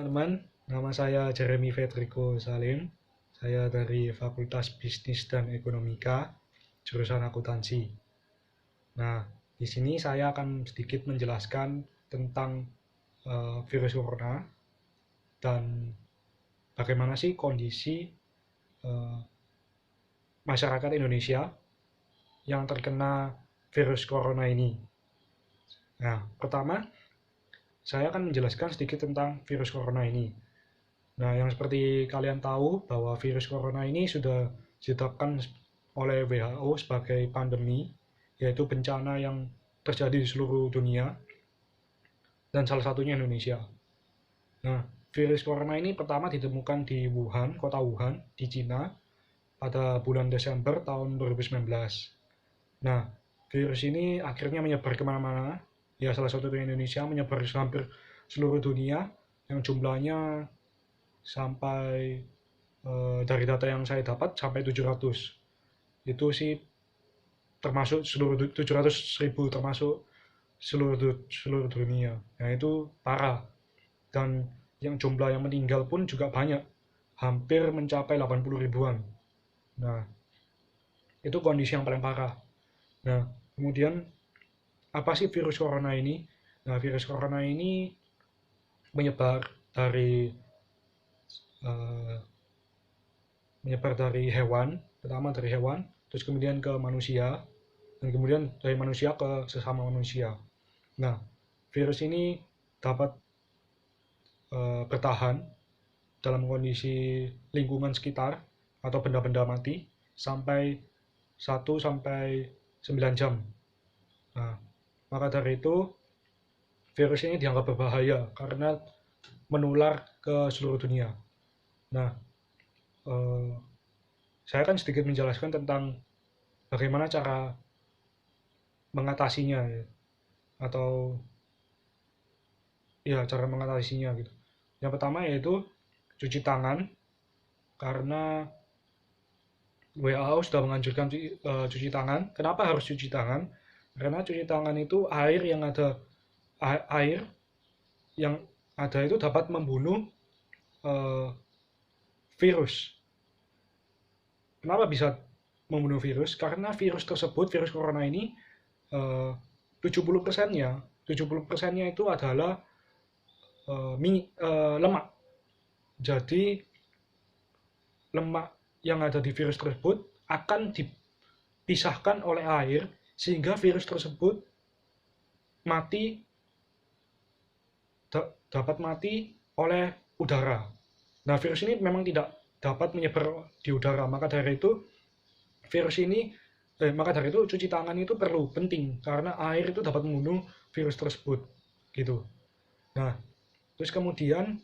teman-teman, nama saya Jeremy Fedrico Salim. Saya dari Fakultas Bisnis dan Ekonomika, jurusan akuntansi. Nah, di sini saya akan sedikit menjelaskan tentang virus corona dan bagaimana sih kondisi uh, masyarakat Indonesia yang terkena virus corona ini. Nah, pertama, saya akan menjelaskan sedikit tentang virus corona ini. Nah, yang seperti kalian tahu bahwa virus corona ini sudah ditetapkan oleh WHO sebagai pandemi, yaitu bencana yang terjadi di seluruh dunia, dan salah satunya Indonesia. Nah, virus corona ini pertama ditemukan di Wuhan, kota Wuhan, di Cina, pada bulan Desember tahun 2019. Nah, virus ini akhirnya menyebar kemana-mana, ya salah satunya Indonesia, menyebar di hampir seluruh dunia, yang jumlahnya sampai dari data yang saya dapat sampai 700. Itu sih termasuk seluruh 700.000 termasuk seluruh dunia. Nah, itu parah. Dan yang jumlah yang meninggal pun juga banyak. Hampir mencapai 80 ribuan. Nah, itu kondisi yang paling parah. Nah, kemudian apa sih virus corona ini? Nah, virus corona ini menyebar dari uh, hewan, pertama dari hewan, terus kemudian ke manusia, dan kemudian dari manusia ke sesama manusia. Nah, virus ini dapat bertahan dalam kondisi lingkungan sekitar atau benda-benda mati sampai 1 sampai 9 jam. Nah, maka dari itu virus ini dianggap berbahaya karena menular ke seluruh dunia. Nah, saya akan sedikit menjelaskan tentang bagaimana cara mengatasinya, ya, atau ya cara mengatasinya gitu. Yang pertama yaitu cuci tangan, karena WHO sudah menganjurkan cuci tangan. Kenapa harus cuci tangan? Karena cuci tangan itu air yang ada itu dapat membunuh virus. Kenapa bisa membunuh virus? Karena virus tersebut, virus corona ini 70%-nya itu adalah lemak. Jadi lemak yang ada di virus tersebut akan dipisahkan oleh air sehingga virus tersebut dapat mati oleh udara. Nah, virus ini memang tidak dapat menyebar di udara, maka dari itu cuci tangan itu penting karena air itu dapat membunuh virus tersebut, gitu. Nah, terus kemudian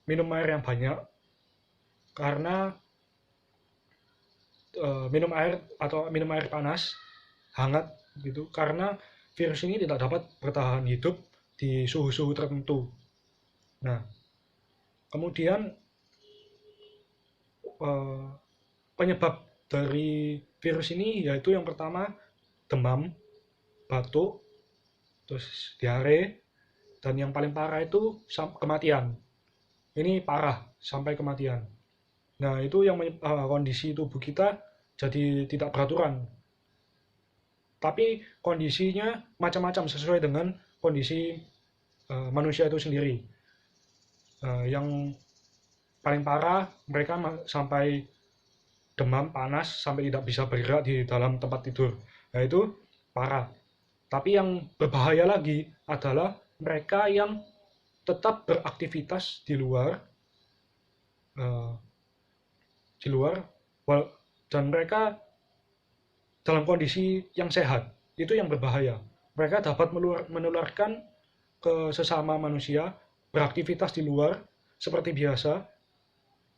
minum air yang banyak, karena minum air panas hangat gitu, karena virus ini tidak dapat bertahan hidup di suhu-suhu tertentu. Nah, kemudian penyebab dari virus ini yaitu yang pertama demam, batuk, terus diare, dan yang paling parah itu kematian. Ini parah sampai kematian. Nah, itu yang kondisi tubuh kita jadi tidak beraturan. Tapi kondisinya macam-macam sesuai dengan kondisi manusia itu sendiri. Yang paling parah mereka sampai demam, panas, sampai tidak bisa bergerak di dalam tempat tidur. Nah, itu parah. Tapi yang berbahaya lagi adalah mereka yang tetap beraktivitas di luar dan mereka dalam kondisi yang sehat. Itu yang berbahaya. Mereka dapat menularkan ke sesama manusia, beraktivitas di luar seperti biasa,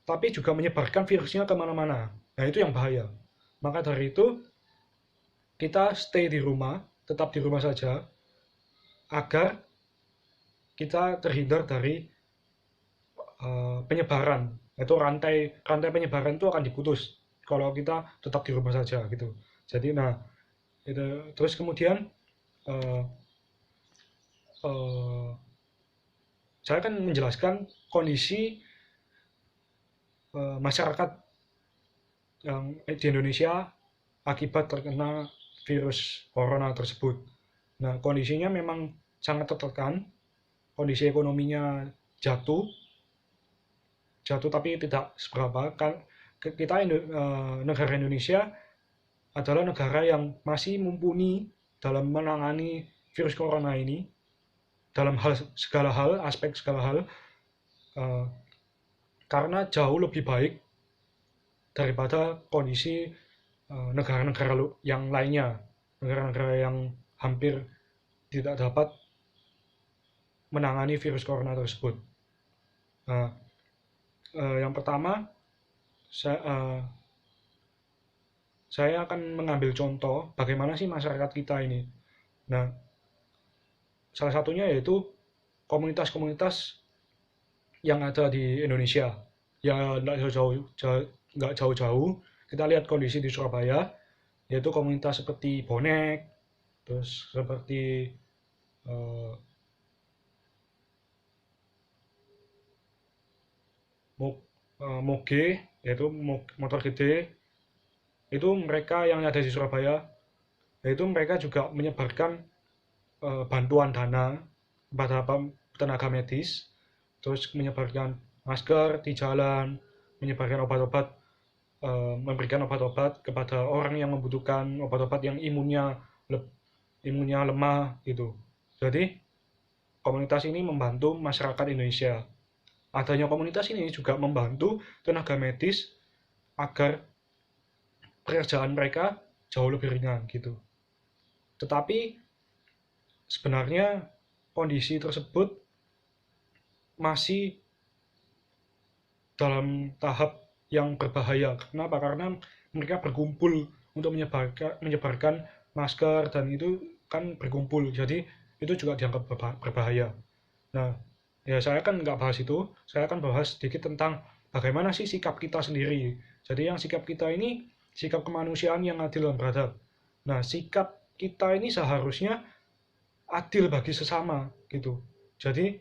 tapi juga menyebarkan virusnya kemana-mana. Nah, itu yang bahaya. Maka dari itu kita stay di rumah, tetap di rumah saja, agar kita terhindar dari penyebaran. Itu rantai penyebaran itu akan diputus kalau kita tetap di rumah saja gitu. Jadi itu terus kemudian saya akan menjelaskan kondisi masyarakat yang di Indonesia akibat terkena virus corona tersebut. Nah, kondisinya memang sangat tertekan, kondisi ekonominya jatuh tapi tidak seberapa. Kita negara Indonesia adalah negara yang masih mumpuni dalam menangani virus corona ini dalam aspek segala hal, karena jauh lebih baik daripada kondisi negara-negara yang lainnya, negara-negara yang hampir tidak dapat menangani virus corona tersebut. Yang pertama, saya akan mengambil contoh bagaimana sih masyarakat kita ini. Nah, salah satunya yaitu komunitas-komunitas yang ada di Indonesia. Ya nggak jauh-jauh. Kita lihat kondisi di Surabaya, yaitu komunitas seperti bonek, terus seperti moge, yaitu motor gede. Itu mereka yang ada di Surabaya, yaitu mereka juga menyebarkan bantuan dana kepada tenaga medis, terus menyebarkan masker di jalan, menyebarkan obat-obat, memberikan obat-obat kepada orang yang membutuhkan, obat-obat yang imunnya lemah gitu. Jadi komunitas ini membantu masyarakat Indonesia. Adanya komunitas ini juga membantu tenaga medis agar pekerjaan mereka jauh lebih ringan gitu. Tetapi sebenarnya kondisi tersebut masih dalam tahap yang berbahaya. Kenapa? Karena mereka berkumpul untuk menyebarkan masker, dan itu kan berkumpul, jadi itu juga dianggap berbahaya. Nah, ya saya kan nggak bahas itu, saya akan bahas sedikit tentang bagaimana sih sikap kita sendiri. Jadi yang sikap kita ini sikap kemanusiaan yang adil dan beradab. Nah, sikap kita ini seharusnya adil bagi sesama gitu. Jadi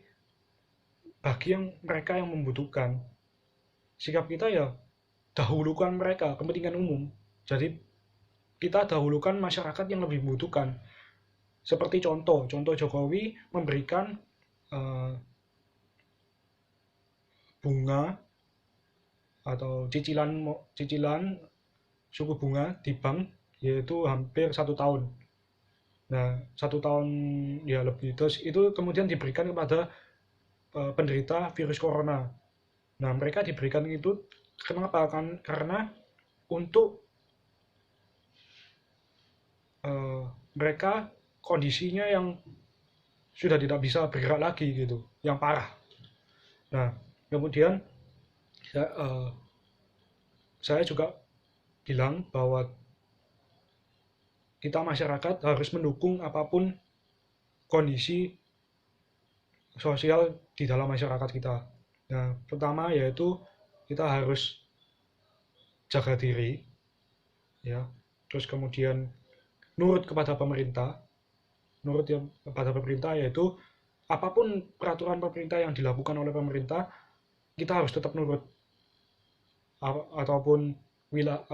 bagi mereka yang membutuhkan, sikap kita ya dahulukan mereka, kepentingan umum. Jadi kita dahulukan masyarakat yang lebih membutuhkan. Seperti contoh Jokowi memberikan bunga atau cicilan suku bunga di bank, yaitu hampir 1 tahun. Nah, 1 tahun ya lebih, terus itu kemudian diberikan kepada penderita virus corona. Nah, mereka diberikan itu kenapa? Karena untuk mereka kondisinya yang sudah tidak bisa bergerak lagi gitu, yang parah. Nah, kemudian saya juga bilang bahwa kita masyarakat harus mendukung apapun kondisi sosial di dalam masyarakat kita. Nah, pertama yaitu kita harus jaga diri, ya. Terus kemudian nurut kepada pemerintah, yaitu apapun peraturan pemerintah yang dilakukan oleh pemerintah, kita harus tetap nurut. Ataupun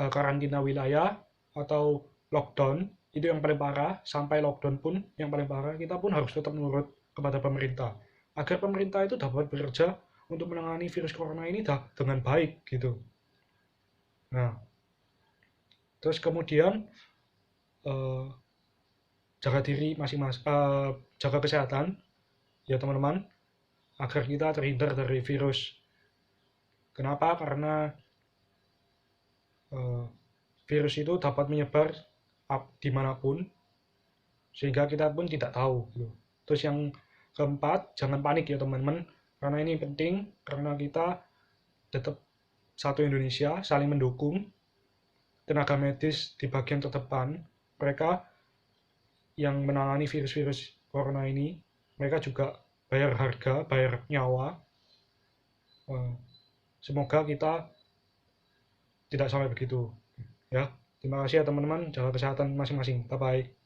karantina wilayah atau lockdown, itu yang paling parah, sampai lockdown pun yang paling parah, kita pun harus tetap nurut kepada pemerintah, agar pemerintah itu dapat bekerja untuk menangani virus corona ini dengan baik gitu. Nah, terus kemudian jaga diri jaga kesehatan ya teman-teman, agar kita terhindar dari virus. Kenapa? Karena virus itu dapat menyebar dimanapun, sehingga kita pun tidak tahu gitu. Terus yang keempat, jangan panik ya teman-teman, karena ini penting, karena kita tetap satu Indonesia, saling mendukung. Tenaga medis di bagian terdepan, mereka yang menangani virus-virus corona ini, mereka juga bayar harga, bayar nyawa. Semoga kita tidak sampai begitu. Ya, terima kasih ya teman-teman, jaga kesehatan masing-masing. Bye-bye.